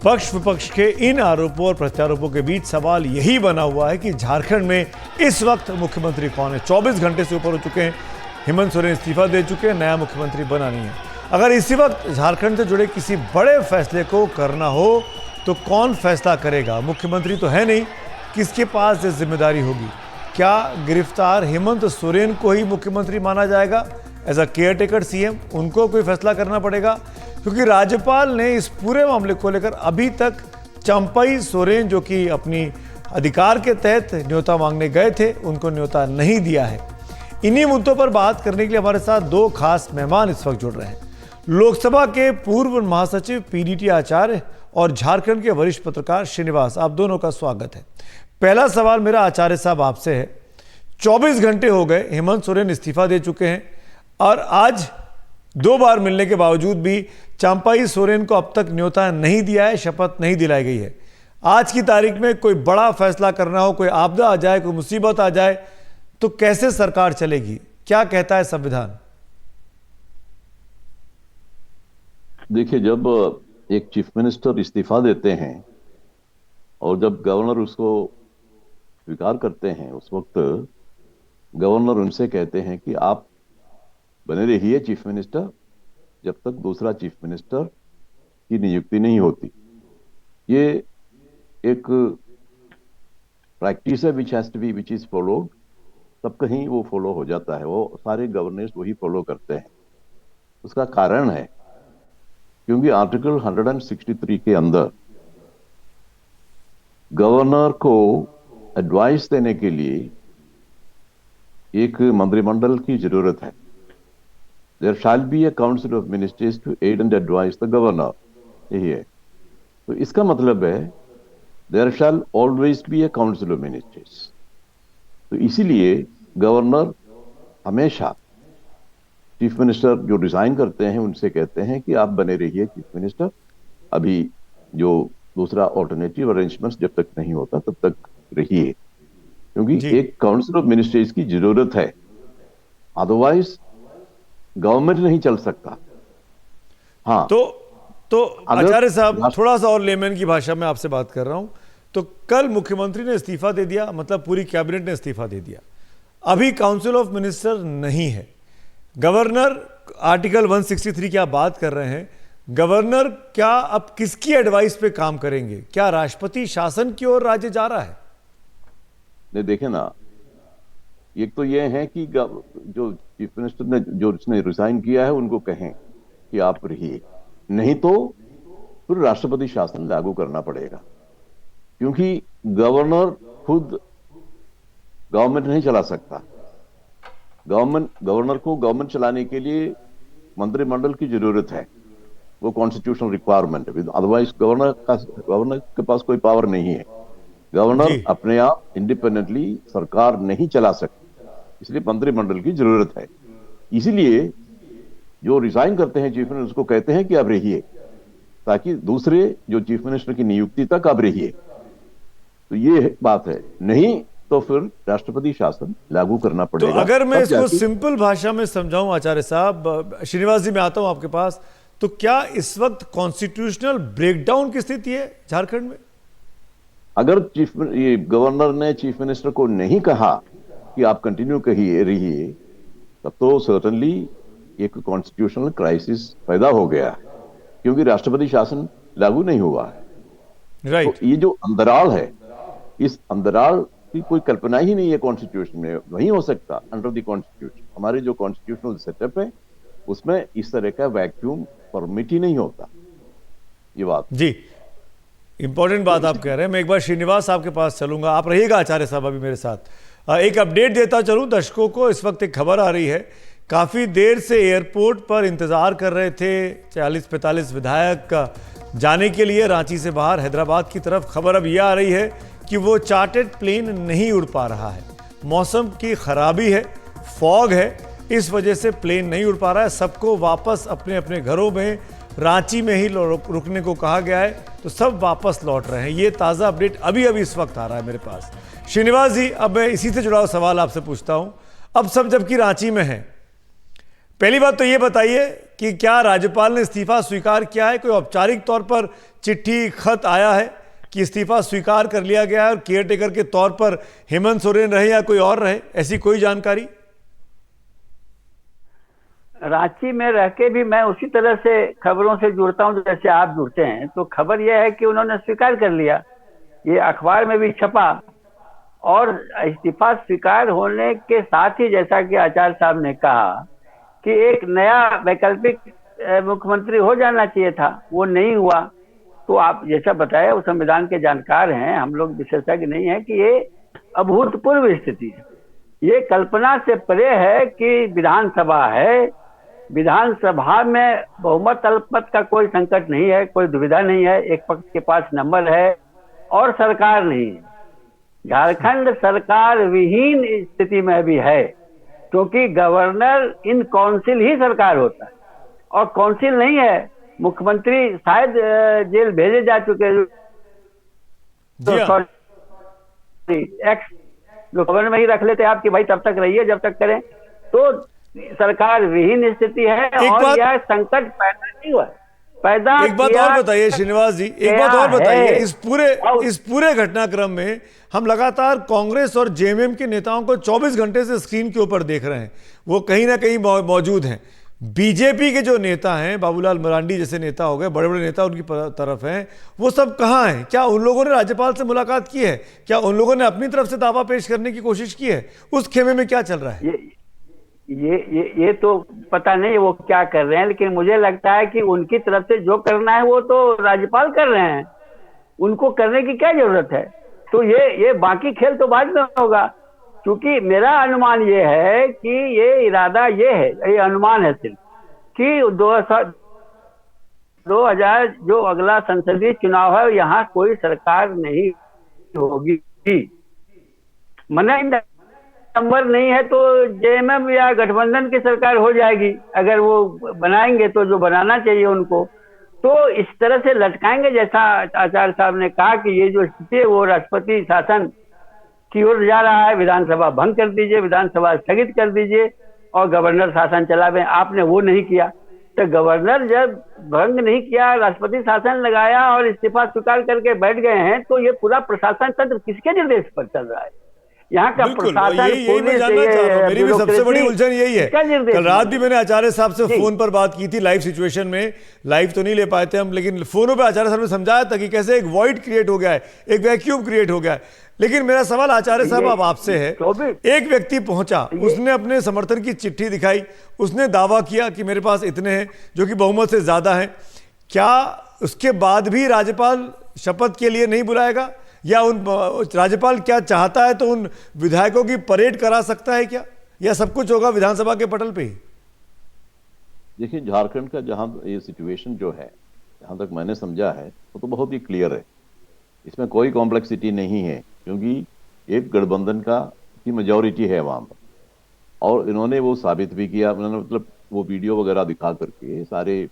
पक्ष विपक्ष के इन आरोपों और प्रत्यारोपों के बीच सवाल यही बना हुआ है कि झारखंड में इस वक्त मुख्यमंत्री कौन है। 24 घंटे से ऊपर हो चुके हैं, हेमंत सोरेन इस्तीफा दे चुके हैं, नया मुख्यमंत्री बना नहीं है। अगर इसी वक्त झारखंड से जुड़े किसी बड़े फैसले को करना हो तो कौन फैसला करेगा? मुख्यमंत्री तो है नहीं, किसके पास ये जिम्मेदारी होगी? क्या गिरफ्तार हेमंत सोरेन को ही मुख्यमंत्री माना जाएगा एज अ केयरटेकर सीएम? उनको कोई फैसला करना पड़ेगा, क्योंकि राज्यपाल ने इस पूरे मामले को लेकर अभी तक चंपई सोरेन, जो कि अपनी अधिकार के तहत न्योता मांगने गए थे, उनको न्योता नहीं दिया है। इन्हीं मुद्दों पर बात करने के लिए हमारे साथ दो खास मेहमान इस वक्त जुड़ रहे हैं। लोकसभा के पूर्व महासचिव पीडीटी आचार्य और झारखंड के वरिष्ठ पत्रकार श्रीनिवास, आप दोनों का स्वागत है। पहला सवाल मेरा आचार्य साहब आपसे है। 24 घंटे हो गए, हेमंत सोरेन इस्तीफा दे चुके हैं और आज 2 बार मिलने के बावजूद भी चंपई सोरेन को अब तक न्योता नहीं दिया है, शपथ नहीं दिलाई गई है। आज की तारीख में कोई बड़ा फैसला करना हो, कोई आपदा आ जाए, कोई मुसीबत आ जाए, तो कैसे सरकार चलेगी? क्या कहता है संविधान? देखिए, जब एक चीफ मिनिस्टर इस्तीफा देते हैं और जब गवर्नर उसको स्वीकार करते हैं, उस वक्त गवर्नर उनसे कहते हैं कि आप बने रहिए चीफ मिनिस्टर जब तक दूसरा चीफ मिनिस्टर की नियुक्ति नहीं होती। ये एक प्रैक्टिस है विच इज फॉलोड। तब कहीं वो फॉलो हो जाता है, वो सारे गवर्नर्स वही फॉलो करते हैं। उसका कारण है क्योंकि आर्टिकल 163 के अंदर गवर्नर को एडवाइस देने के लिए एक मंत्रिमंडल की जरूरत है। There shall be a council of ministers to aid and advise the governor. यही है। तो इसका मतलब है there shall always be a council of ministers. तो इसीलिए गवर्नर हमेशा चीफ मिनिस्टर जो रिजाइन करते हैं उनसे कहते हैं कि आप बने रहिए चीफ मिनिस्टर, अभी जो दूसरा ऑल्टरनेटिव अरेंजमेंट्स जब तक नहीं होता तब तक रहिए, क्योंकि एक काउंसिल ऑफ मिनिस्टर्स की जरूरत है। अदरवाइज गवर्नमेंट नहीं चल सकता। हाँ, तो आचार्य साहब, थोड़ा सा और लेमैन की भाषा में आपसे बात कर रहा हूं। तो कल मुख्यमंत्री ने इस्तीफा दे दिया, मतलब पूरी कैबिनेट ने इस्तीफा दे दिया, अभी काउंसिल ऑफ मिनिस्टर नहीं है। गवर्नर, आर्टिकल 163 की आप बात कर रहे हैं, गवर्नर क्या अब किसकी एडवाइस पे काम करेंगे? क्या राष्ट्रपति शासन की ओर राज्य जा रहा है? नहीं, देखे ना, एक तो ये है कि जो चीफ मिनिस्टर ने जो इसने रिजाइन किया है उनको कहें कि आप रहिए, नहीं तो फिर राष्ट्रपति शासन लागू करना पड़ेगा, क्योंकि गवर्नर खुद गवर्नमेंट नहीं चला सकता। गवर्नर को गवर्नमेंट चलाने के लिए मंत्रिमंडल की जरूरत है, वो कॉन्स्टिट्यूशनल रिक्वायरमेंट है। अदरवाइज गवर्नर के पास कोई पावर नहीं है। गवर्नर अपने आप इंडिपेंडेंटली सरकार नहीं चला सकती, इसलिए मंत्रिमंडल की जरूरत है। इसीलिए जो रिजाइन करते हैं चीफ मिनिस्टर, उसको कहते हैं कि आप रहिए, ताकि दूसरे जो चीफ मिनिस्टर की नियुक्ति तक आप रहिए। तो ये बात है, नहीं तो फिर राष्ट्रपति शासन लागू करना पड़ेगा। तो अगर मैं इसको सिंपल भाषा में समझाऊं आचार्य साहब, श्रीनिवास जी मैं आता हूं आपके पास, तो क्या इस वक्त कॉन्स्टिट्यूशनल ब्रेकडाउन की स्थिति है झारखंड में? अगर गवर्नर ने चीफ मिनिस्टर को नहीं कहा कि आप कंटिन्यू रहिए, तब तो सर्टनली एक कॉन्स्टिट्यूशनल क्राइसिस पैदा हो गया, क्योंकि राष्ट्रपति शासन लागू नहीं हुआ है। राइट। तो ये जो अंतराल है, इस अंतराल की कोई कल्पना ही नहीं है कॉन्स्टिट्यूशन में, नहीं हो सकता अंडर द कॉन्स्टिट्यूशन। हमारे जो कॉन्स्टिट्यूशनल सेटअप है उसमें इस तरह का वैक्यूम परमिट ही नहीं होता। ये बात जी, इंपॉर्टेंट बात आप कह रहे हैं। मैं एक बार श्रीनिवास आपके पास चलूंगा, आप रहिएगा आचार्य साहब अभी मेरे साथ। एक अपडेट देता चलूं दर्शकों को। इस वक्त एक खबर आ रही है, काफी देर से एयरपोर्ट पर इंतजार कर रहे थे 40-45 विधायक का जाने के लिए रांची से बाहर हैदराबाद की तरफ। खबर अब यह आ रही है कि वो चार्टर्ड प्लेन नहीं उड़ पा रहा है। मौसम की खराबी है, फॉग है, इस वजह से प्लेन नहीं उड़ पा रहा है। सबको वापस अपने अपने घरों में, रांची में ही रुकने को कहा गया है, तो सब वापस लौट रहे हैं। ये ताज़ा अपडेट अभी इस वक्त आ रहा है मेरे पास। श्रीनिवास जी, अब मैं इसी से जुड़ा हुआ सवाल आपसे पूछता हूं। अब सब जबकि रांची में हैं, पहली बात तो ये बताइए कि क्या राज्यपाल ने इस्तीफा स्वीकार किया है? कोई औपचारिक तौर पर चिट्ठी खत आया है कि इस्तीफा स्वीकार कर लिया गया है और केयर टेकर के तौर पर हेमंत सोरेन रहे या कोई और रहे, ऐसी कोई जानकारी? रांची में रह के भी मैं उसी तरह से खबरों से जुड़ता हूं जैसे आप जुड़ते हैं। तो खबर यह है कि उन्होंने स्वीकार कर लिया, ये अखबार में भी छपा। और इस्तीफा स्वीकार होने के साथ ही जैसा कि आचार्य साहब ने कहा कि एक नया वैकल्पिक मुख्यमंत्री हो जाना चाहिए था, वो नहीं हुआ। तो आप जैसा बताया, वो संविधान के जानकार हैं, हम लोग विशेषज्ञ नहीं है, कि ये अभूतपूर्व स्थिति है। ये कल्पना से परे है कि विधानसभा है, विधानसभा में बहुमत अल्पमत का कोई संकट नहीं है, कोई दुविधा नहीं है, एक पक्ष के पास नंबर है और सरकार नहीं है। झारखंड सरकार विहीन स्थिति में भी है, क्योंकि गवर्नर इन काउंसिल ही सरकार होता है और काउंसिल नहीं है। मुख्यमंत्री शायद जेल भेजे जा चुके हैं, एक्स जो गवर्नर में ही रख लेते आप कि भाई तब तक रहिए जब तक करें। तो सरकार विहीन स्थिति है और यह संकट पैदा नहीं हुआ, पैदा एक बात और बताइए श्रीनिवास जी, एक बात और बताइए, इस पूरे घटनाक्रम में हम लगातार कांग्रेस और जेएमएम के नेताओं को 24 घंटे से स्क्रीन के ऊपर देख रहे हैं, वो कहीं ना कहीं मौजूद हैं। बीजेपी के जो नेता हैं, बाबूलाल मरांडी जैसे नेता हो गए, बड़े बड़े नेता उनकी तरफ हैं, वो सब कहाँ हैं? क्या उन लोगों ने राज्यपाल से मुलाकात की है? क्या उन लोगों ने अपनी तरफ से दावा पेश करने की कोशिश की है? उस खेमे में क्या चल रहा है? ये तो पता नहीं वो क्या कर रहे हैं, लेकिन मुझे लगता है कि उनकी तरफ से जो करना है वो तो राज्यपाल कर रहे हैं, उनको करने की क्या जरूरत है? तो ये बाकी खेल तो बाद में होगा। क्योंकि मेरा अनुमान ये है कि ये इरादा ये है, ये अनुमान है सिर्फ, कि 2000 जो अगला संसदीय चुनाव है यहाँ कोई सरकार नहीं होगी। मना नंबर नहीं है तो जेएमएम या गठबंधन की सरकार हो जाएगी, अगर वो बनाएंगे तो, जो बनाना चाहिए उनको। तो इस तरह से लटकाएंगे, जैसा आचार्य साहब ने कहा कि ये जो स्थिति है वो राष्ट्रपति शासन की ओर जा रहा है, विधानसभा भंग कर दीजिए, विधानसभा स्थगित कर दीजिए और गवर्नर शासन चलावे। आपने वो नहीं किया, तो गवर्नर जब भंग नहीं किया, राष्ट्रपति शासन लगाया और इस्तीफा स्वीकार करके बैठ गए हैं, तो ये पूरा प्रशासन तंत्र किसके निर्देश पर चल रहा है? यहाँ का प्रशासन, यही मैं जानना चाह रहा हूं, मेरी भी सबसे बड़ी उलझन यही है। कल रात भी मैंने आचार्य साहब से फोन पर बात की थी, लाइव सिचुएशन में, लाइव तो नहीं ले पाए थे हम, लेकिन फोनों पे आचार्य साहब ने समझाया था कि कैसे एक वॉइड क्रिएट हो गया है, एक वैक्यूम क्रिएट हो गया है। लेकिन मेरा सवाल आचार्य साहब अब आपसे है, एक व्यक्ति पहुंचा, उसने अपने समर्थन की चिट्ठी दिखाई, उसने दावा किया कि मेरे पास इतने हैं, जो कि बहुमत से ज्यादा हैं। क्या उसके बाद भी राज्यपाल शपथ के लिए नहीं बुलाएगा, या उन राज्यपाल क्या चाहता है तो उन विधायकों की परेड करा सकता है क्या, या सब कुछ होगा विधानसभा के पटल पे ही? देखिए, झारखंड का जहां ये सिचुएशन जो है, जहां तक मैंने समझा है, वो तो बहुत ही क्लियर है, इसमें कोई कॉम्प्लेक्सिटी नहीं है, क्योंकि एक गठबंधन की मेजॉरिटी है वहां पर, और इन्होंने वो साबित भी किया। उन्होंने मतलब वो वीडियो वगैरह दिखा करके सारे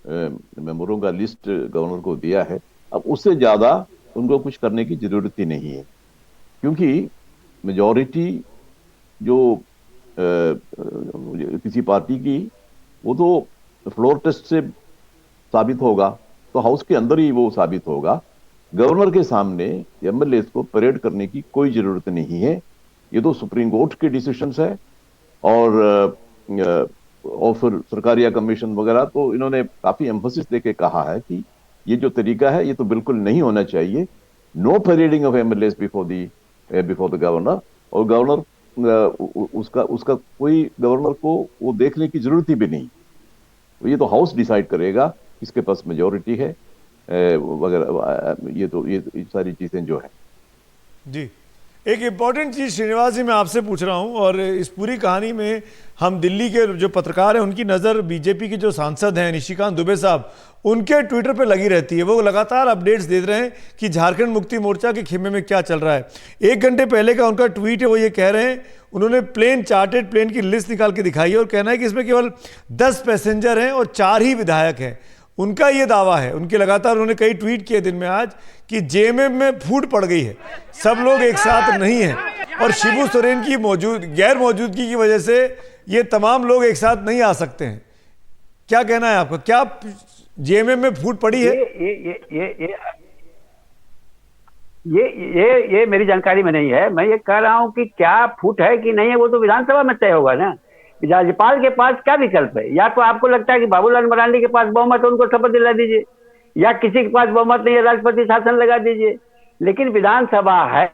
मेंबरों का लिस्ट गवर्नर को दिया है। अब उससे ज्यादा उनको कुछ करने की जरूरत ही नहीं है, क्योंकि मेजॉरिटी जो किसी पार्टी की, वो तो फ्लोर टेस्ट से साबित होगा, तो हाउस के अंदर ही वो साबित होगा। गवर्नर के सामने एमएलए को परेड करने की कोई जरूरत नहीं है, ये तो सुप्रीम कोर्ट के डिसीजंस है। और फिर सरकारिया कमीशन वगैरह, तो इन्होंने काफी एम्फोसिस देके कहा है कि ये जो तरीका है ये तो बिल्कुल नहीं होना चाहिए। No parading of MLA before the governor, और गवर्नर उसका कोई गवर्नर को वो देखने की जरूरत ही भी नहीं, ये तो हाउस डिसाइड करेगा किसके पास मेजॉरिटी है वगैरह। ये सारी चीजें जो है जी। एक इम्पॉर्टेंट चीज़ श्रीनिवास जी मैं आपसे पूछ रहा हूं, और इस पूरी कहानी में हम दिल्ली के जो पत्रकार हैं उनकी नज़र बीजेपी के जो सांसद हैं निशिकांत दुबे साहब, उनके ट्विटर पे लगी रहती है। वो लगातार अपडेट्स दे रहे हैं कि झारखंड मुक्ति मोर्चा के खेमे में क्या चल रहा है। 1 घंटे पहले का उनका ट्वीट है, वो ये कह रहे हैं, उन्होंने चार्टेड प्लेन की लिस्ट निकाल के दिखाई है और कहना है कि इसमें केवल 10 पैसेंजर हैं और 4 ही विधायक हैं। उनका ये दावा है, उनके लगातार उन्होंने कई ट्वीट किए दिन में आज, कि जेएमएम में फूट पड़ गई है, सब लोग एक साथ नहीं हैं, और शिबू सोरेन की गैर मौजूदगी की वजह से ये तमाम लोग एक साथ नहीं आ सकते हैं। क्या कहना है आपका? क्या जेएमएम में फूट पड़ी है? ये मेरी जानकारी में नहीं है। मैं ये कह रहा हूँ कि क्या फूट है कि नहीं है वो तो विधानसभा में तय होगा ना। राज्यपाल के पास क्या विकल्प है? या तो आपको लगता है कि बाबूलाल मरांडी के पास बहुमत है, उनको शपथ दिला दीजिए, या किसी के पास बहुमत नहीं है, राष्ट्रपति शासन लगा दीजिए। लेकिन विधानसभा है,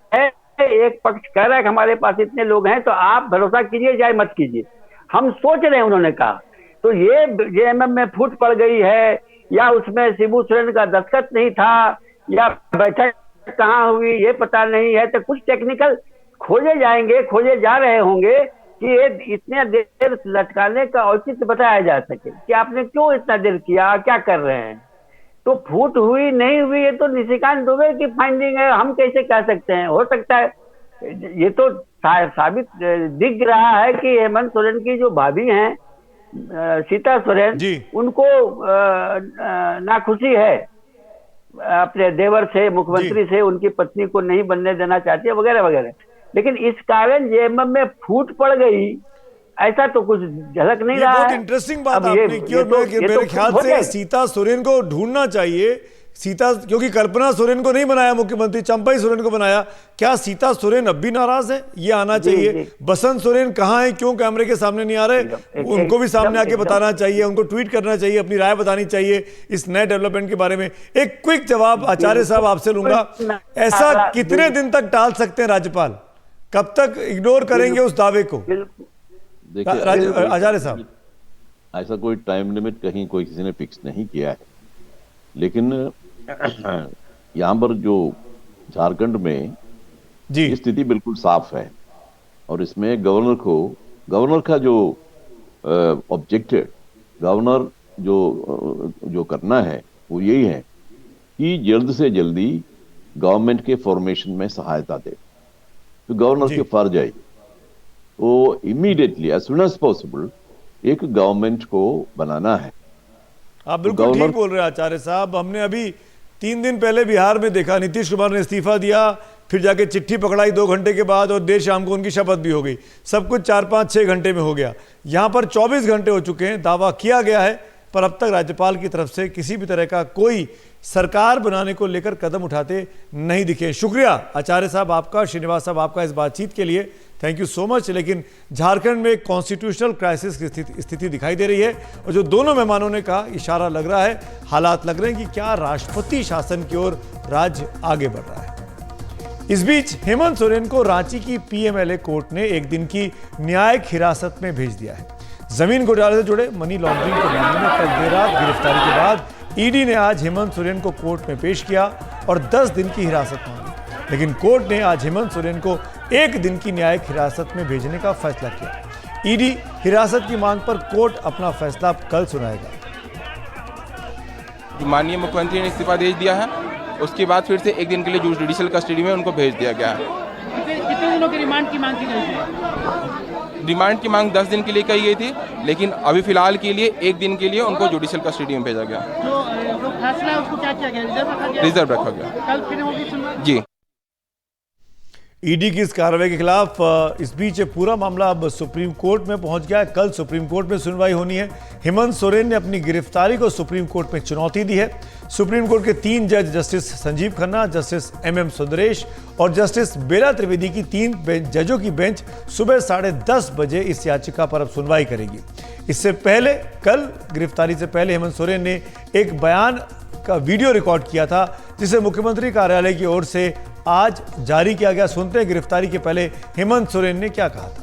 एक पक्ष कह रहा है कि हमारे पास इतने लोग हैं, तो आप भरोसा कीजिए चाहे मत कीजिए, हम सोच रहे हैं, उन्होंने कहा। तो ये जेएमएम में फूट पड़ गई है, या उसमें शिबू सोरेन का दस्तखत नहीं था, या बैठक कहाँ हुई ये पता नहीं है, तो कुछ टेक्निकल खोजे जाएंगे, खोजे जा रहे होंगे कि ये इतने देर लटकाने का औचित्य बताया जा सके कि आपने क्यों इतना देर किया, क्या कर रहे हैं। तो फूट हुई नहीं हुई ये तो निशिकांत दुबे की फाइंडिंग है, हम कैसे कह सकते हैं। हो सकता है, ये तो साबित दिख रहा है कि हेमंत सोरेन की जो भाभी हैं सीता सोरेन, उनको नाखुशी है अपने देवर से, मुख्यमंत्री से, उनकी पत्नी को नहीं बनने देना चाहती है वगैरह वगैरह। लेकिन इस कारण जेएमएम में फूट पड़ गई ऐसा तो कुछ झलक नहीं रहा है। बहुत इंटरेस्टिंग बात आपने की। और मेरे ख्याल से सीता सोरेन को ढूंढना चाहिए। सीता, क्योंकि कल्पना सोरेन को नहीं बनाया मुख्यमंत्री, चंपई सोरेन को बनाया। क्या सीता सोरेन अब भी नाराज है? ये आना चाहिए। बसंत सोरेन कहाँ है, क्यों कैमरे के सामने नहीं आ रहे, उनको भी सामने आके बताना चाहिए, उनको ट्वीट करना चाहिए, अपनी राय बतानी चाहिए इस नए डेवलपमेंट के बारे में। एक क्विक जवाब आचार्य साहब आपसे लूंगा, ऐसा कितने दिन तक टाल सकते हैं राज्यपाल? कब तक इग्नोर करेंगे उस दावे को? देखिए आचार्य साहब, ऐसा कोई टाइम लिमिट कहीं कोई किसी ने फिक्स नहीं किया है, लेकिन यहाँ पर जो झारखंड में स्थिति बिल्कुल साफ है। और इसमें गवर्नर का जो ऑब्जेक्टिव, गवर्नर जो करना है वो यही है कि जल्द से जल्दी गवर्नमेंट के फॉर्मेशन में सहायता दे। तो गवर्नर के फर्ज है वो immediately as soon as possible एक गवर्नमेंट को बनाना है। आप बिल्कुल ठीक बोल रहे हैं आचार्य साहब। हमने अभी 3 दिन पहले बिहार में देखा, नीतीश कुमार ने इस्तीफा दिया, फिर जाके चिट्ठी पकड़ाई 2 घंटे के बाद, और देर शाम को उनकी शपथ भी हो गई। सब कुछ 4-5-6 घंटे में हो गया। यहाँ पर 24 घंटे हो चुके हैं, दावा किया गया है, पर अब तक राज्यपाल की तरफ से किसी भी तरह का कोई सरकार बनाने को लेकर कदम उठाते नहीं दिखे। शुक्रिया आचार्य साहब आपका, श्रीनिवास साहब आपका इस बातचीत के लिए, थैंक यू सो मच। लेकिन झारखंड में एक कॉन्स्टिट्यूशनल क्राइसिस की स्थिति दिखाई दे रही है, और जो दोनों मेहमानों ने कहा, इशारा लग रहा है, हालात लग रहे हैं कि क्या राष्ट्रपति शासन की ओर राज्य आगे बढ़ रहा है। इस बीच हेमंत सोरेन को रांची की पीएमएलए कोर्ट ने 1 दिन की न्यायिक हिरासत में भेज दिया है। जमीन घोटाले से जुड़े मनी लॉन्ड्रिंग के मामले में कल देर रात गिरफ्तारी के बाद ईडी ने आज हेमंत सोरेन को कोर्ट में पेश किया और 10 दिन की हिरासत मांगी। लेकिन कोर्ट ने आज हेमंत सोरेन को 1 दिन की न्यायिक हिरासत में भेजने का फैसला किया। ईडी हिरासत की मांग पर कोर्ट अपना फैसला कल सुनाएगा। माननीय मुख्यमंत्री ने इस्तीफा दे दिया है, उसके बाद फिर से 1 दिन के लिए जुडिशियल कस्टडी में उनको भेज दिया गया है। कितने दिनों की रिमांड की मांग की गई थी? रिमांड की मांग 10 दिन के लिए की गई थी, लेकिन अभी फिलहाल के लिए 1 दिन के लिए उनको जुडिशियल कस्टडी में भेजा गया। जो फैसला है उसको क्या किया गया? रिजर्व रखा गया। कल फिर होगी सुनवाई? जी। ईडी की इस कार्रवाई के खिलाफ इस बीच पूरा मामला अब सुप्रीम कोर्ट में पहुंच गया है। कल सुप्रीम कोर्ट में सुनवाई होनी है। हेमंत सोरेन ने अपनी गिरफ्तारी को सुप्रीम कोर्ट में चुनौती दी है। सुप्रीम कोर्ट के 3 जज, justice Sanjiv Khanna, justice MM Sundaresh और जस्टिस बेला त्रिवेदी की 3 जजों की बेंच सुबह 10:30 बजे इस याचिका पर अब सुनवाई करेगी। इससे पहले, कल गिरफ्तारी से पहले हेमंत सोरेन ने एक बयान का वीडियो रिकॉर्ड किया था, जिसे मुख्यमंत्री कार्यालय की ओर से आज जारी किया गया। सुनते हैं गिरफ्तारी के पहले हेमंत सोरेन ने क्या कहा था।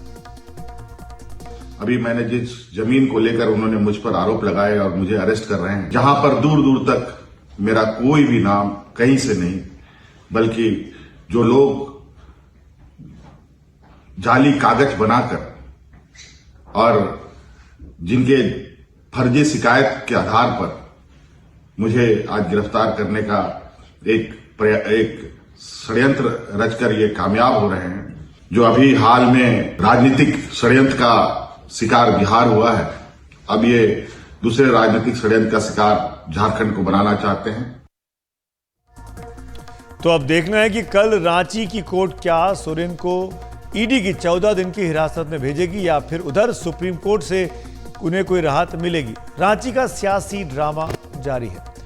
अभी मैंने जिस जमीन को लेकर उन्होंने मुझ पर आरोप लगाए और मुझे अरेस्ट कर रहे हैं, जहां पर दूर दूर तक मेरा कोई भी नाम कहीं से नहीं, बल्कि जो लोग जाली कागज बनाकर और जिनके फर्जी शिकायत के आधार पर मुझे आज गिरफ्तार करने का एक षड्यंत्र रचकर ये कामयाब हो रहे हैं। जो अभी हाल में राजनीतिक षड्यंत्र का शिकार बिहार हुआ है, अब ये दूसरे राजनीतिक षड्यंत्र का शिकार झारखंड को बनाना चाहते हैं। तो अब देखना है कि कल रांची की कोर्ट क्या सोरेन को ईडी की 14 दिन की हिरासत में भेजेगी, या फिर उधर सुप्रीम कोर्ट से उन्हें कोई राहत मिलेगी। रांची का सियासी ड्रामा जारी है।